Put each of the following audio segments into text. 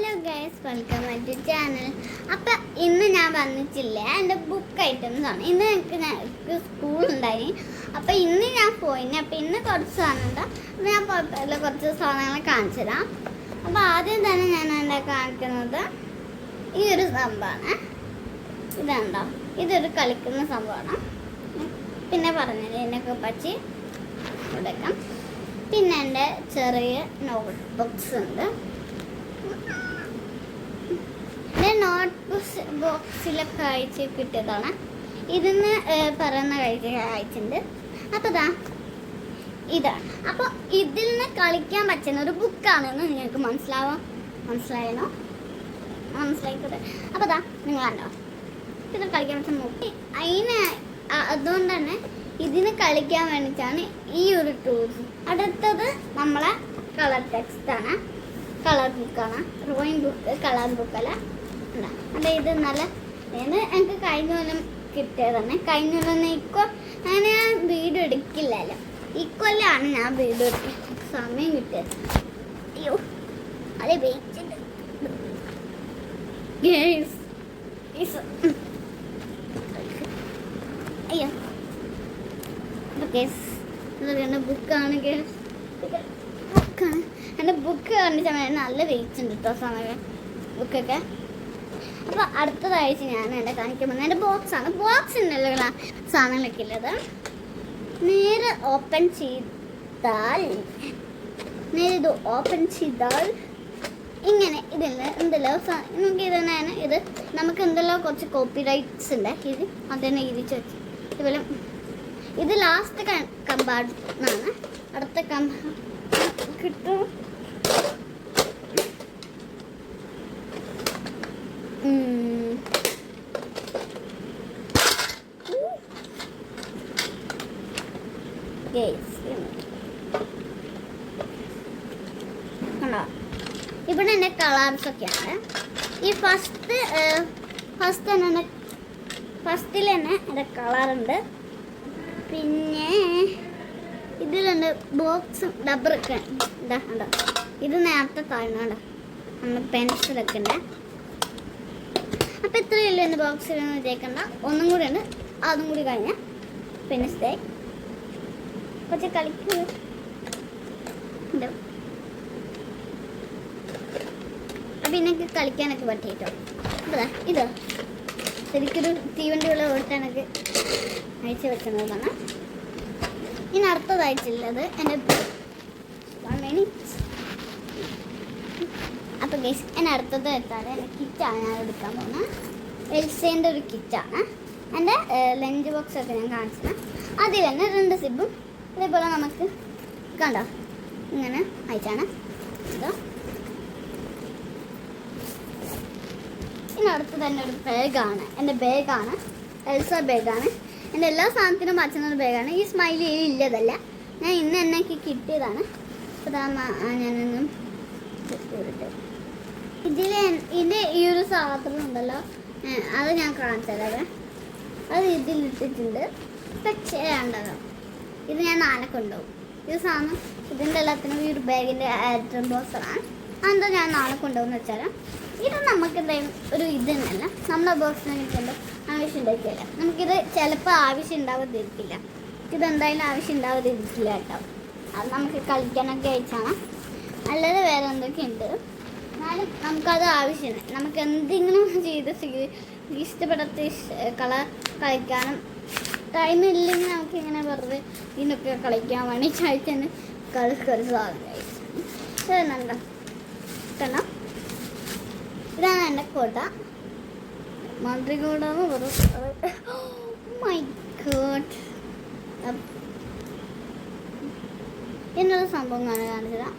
Hello guys, welcome back to channel. അപ്പം ഇന്ന് ഞാൻ വന്നിട്ടില്ല, എൻ്റെ ബുക്ക് ഐറ്റംസ് ആണ്. ഇന്ന് ഞങ്ങൾക്ക് സ്കൂളുണ്ടായി. അപ്പം ഇന്ന് ഞാൻ പോയിന്. അപ്പം ഇന്ന് കുറച്ച് സാധനമുണ്ട്. അപ്പം ഞാൻ പോയപ്പോൾ കുറച്ച് സാധനങ്ങൾ കാണിച്ചു തരാം. അപ്പം ആദ്യം തന്നെ ഞാൻ എൻ്റെ കാണിക്കുന്നത് ഈ ഒരു സംഭവമാണ്. ഇതുണ്ടോ, ഇതൊരു കളിക്കുന്ന സംഭവമാണ്. പിന്നെ പറഞ്ഞത് ഇതിനൊക്കെ പറ്റി കൊടുക്കാം. പിന്നെ എൻ്റെ ചെറിയ നോട്ട് ബുക്സ് ഉണ്ട്. നോട്ട് ബോക്സിലൊക്കെ അയച്ച് കിട്ടിയതാണ്. ഇതിന്ന് പറയുന്ന അയച്ചിട്ടുണ്ട്. അപ്പോൾ ഇതാണ്. അപ്പോൾ ഇതിൽ നിന്ന് കളിക്കാൻ പറ്റുന്ന ഒരു ബുക്കാണെന്ന് നിങ്ങൾക്ക് മനസ്സിലായണോ? മനസ്സിലായിക്കോട്ടെ. അപ്പോൾ നിങ്ങൾ കണ്ടോ, ഇത് കളിക്കാൻ പറ്റുന്ന ബുക്ക്. അതുകൊണ്ട് തന്നെ ഇതിന് കളിക്കാൻ വേണ്ടിയിട്ടാണ് ഈ ഒരു ടൂൾസ്. അടുത്തത് നമ്മളെ കളർ ടെക്സ്റ്റാണ്, കളർ ബുക്കാണ്. ഡ്രോയിങ് ബുക്ക്, കളർ ബുക്കല്ല. അതെ, ഇത് നല്ല എനിക്ക് കഴിഞ്ഞ കൊല്ലം കിട്ടിയതാണ്. കഴിഞ്ഞ കൊല്ലം അങ്ങനെ ഞാൻ വീഡിയോ എടുക്കില്ലല്ലോ. ഇക്കൊല്ലാണ് ഞാൻ വീഡിയോ എടുക്കാൻ സമയം കിട്ടിയത്. അയ്യോ, അതെ വെയിറ്റ് അയ്യോ. എൻ്റെ ബുക്കാണ് എൻ്റെ ബുക്ക് കണ്ടിട്ട് നല്ല വെയിറ്റ് ഉണ്ട് കേട്ടോ സമയം ബുക്കൊക്കെ. അപ്പോൾ അടുത്തതായിട്ട് ഞാൻ എൻ്റെ കാണിക്കാൻ പോകുന്നത് എൻ്റെ ബോക്സാണ്. ബോക്സിനുള്ള സാധനങ്ങളൊക്കെ ഉള്ളത് നേരെ ഓപ്പൺ ചെയ്താൽ ഇങ്ങനെ ഇതില്ല എന്തെല്ലോ നമുക്ക് ഇതന്നെയാണ്. ഇത് നമുക്ക് എന്തെല്ലോ കുറച്ച് കോപ്പി റൈറ്റ്സ് ഉണ്ട്. ഇത് അതന്നെ ഇരിച്ച് വെച്ച് ഇതുപോലെ. ഇത് ലാസ്റ്റ് കമ്പാർട്ട്മെൻ്റാണ്. അടുത്ത കിട്ടും. കണ്ടോ, ഇവിടെ എൻ്റെ കളേഴ്സൊക്കെയാണ്. ഈ ഫസ്റ്റിൽ തന്നെ എൻ്റെ കളറുണ്ട്. പിന്നെ ഇതിലുണ്ട് ബോക്സും ഡബറൊക്കെ ഉണ്ടോ. ഇത് നേരത്തെ താഴ്ന്നുണ്ടോ നമ്മൾ പെൻസിലൊക്കെ ഉണ്ട്. അപ്പം ഇത്രയല്ലോ എൻ്റെ ബോക്സിലൊന്നും വിചാരിക്കണ്ട. ഒന്നും കൂടി ഉണ്ട്, അതും കൂടി കഴിഞ്ഞാൽ പിന്നെ സ്റ്റേ കുറച്ച് കളിക്കുന്നുണ്ട്. അപ്പം എനിക്ക് കളിക്കാനൊക്കെ പറ്റിയിട്ടോ. അതാ ഇത് ശരിക്കൊരു തീവണ്ടിയുള്ള ഓട്ടാനൊക്കെ അയച്ചു വെക്കുന്നതാണ്. ഇനി അടുത്തതായിട്ടുള്ളത് എൻ്റെ അപ്പോൾ ഗൈസ്, എന്നെ അടുത്തത് എത്താതെ എൻ്റെ കിറ്റാണ് ഞാൻ എടുക്കാൻ പോകുന്നത്. എൽസേൻ്റെ ഒരു കിറ്റാണ്. എൻ്റെ ലഞ്ച് ബോക്സൊക്കെ ഞാൻ കാണിച്ചത്. അതിൽ തന്നെ 2 സിബും അതേപോലെ നമുക്ക് കണ്ടോ ഇങ്ങനെ അയച്ചാണ് ഇത്. ഇനി അടുത്ത് തന്നെ ഒരു ബാഗാണ്. എൻ്റെ ബാഗാണ് എൽസ ബാഗാണ്. എൻ്റെ എല്ലാ സാധനത്തിനും പറ്റുന്ന ബാഗാണ്. ഈ സ്മൈലി ഇല്ലതല്ല, ഞാൻ ഇന്ന് എനിക്ക് കിട്ടിയതാണ്. ഞാനൊന്നും ഇതിൻ്റെ ഈ ഒരു സാധനം ഉണ്ടല്ലോ, അത് ഞാൻ കാണിച്ചത്. അത് ഇതിലിട്ടിട്ടുണ്ട്. പക്ഷേ ഉണ്ടല്ലോ, ഇത് ഞാൻ നാളെ കൊണ്ടുപോകും. ഇത് സാധനം ഇതിൻ്റെ എല്ലാത്തിനും ഈ ഒരു ബാഗിൻ്റെ ആറ്റം ബോക്സാണ്. അതെന്താ ഞാൻ നാളെ കൊണ്ടുപോകുന്ന വെച്ചാൽ, ഇത് നമുക്ക് എന്തായാലും ഒരു ഇത് തന്നെയല്ല, നമ്മുടെ ബോക്സിനെ കിട്ടുമ്പോൾ ആവശ്യം ഉണ്ടാക്കിയല്ല. നമുക്കിത് ചിലപ്പോൾ ആവശ്യം ഉണ്ടാവാതിരിക്കില്ല. ഇതെന്തായാലും ആവശ്യം ഉണ്ടാവാതിരിക്കില്ല കേട്ടോ. അത് നമുക്ക് കളിക്കാനൊക്കെ അയച്ചാണ്. അല്ലാതെ വേറെ എന്തൊക്കെയുണ്ട്, എന്നാലും നമുക്കത് ആവശ്യമില്ല. നമുക്ക് എന്തെങ്കിലും ചെയ്ത് ഇഷ്ടപ്പെടാത്ത കളർ കളിക്കാനും ടൈമില്ലെങ്കിൽ നമുക്കിങ്ങനെ വെറുതെ ഇതിനൊക്കെ കളിക്കാൻ വേണ്ടി ചായച്ചന് കളി സാധനം കഴിച്ചു കണ്ടോ. ഇതാണ് എൻ്റെ കോട്ട. മന്ത്രികോടാന്ന് പറഞ്ഞു. മൈ ഗോഡ്, എന്നൊരു സംഭവം കാണിച്ചതാ.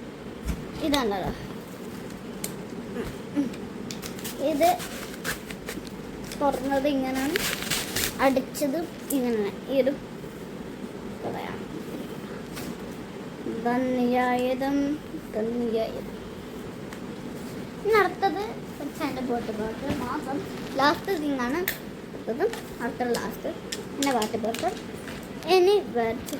ഇതാണല്ലോ, ഇത് തുറന്നത് ഇങ്ങനെയാണ്, അടിച്ചത് ഇങ്ങനെയാണ്. ഈ ഒരു പറയാം ധന്യായതം. ഇനി അടുത്തത് എൻ്റെ ബോട്ട് മാസം ലാസ്റ്റ് തിങ്ങാണ്. അടുത്തതും അടുത്ത ലാസ്റ്റ് എൻ്റെ വാട്ടർ ബോട്ടിൽ. ഇനി വേർച്ച്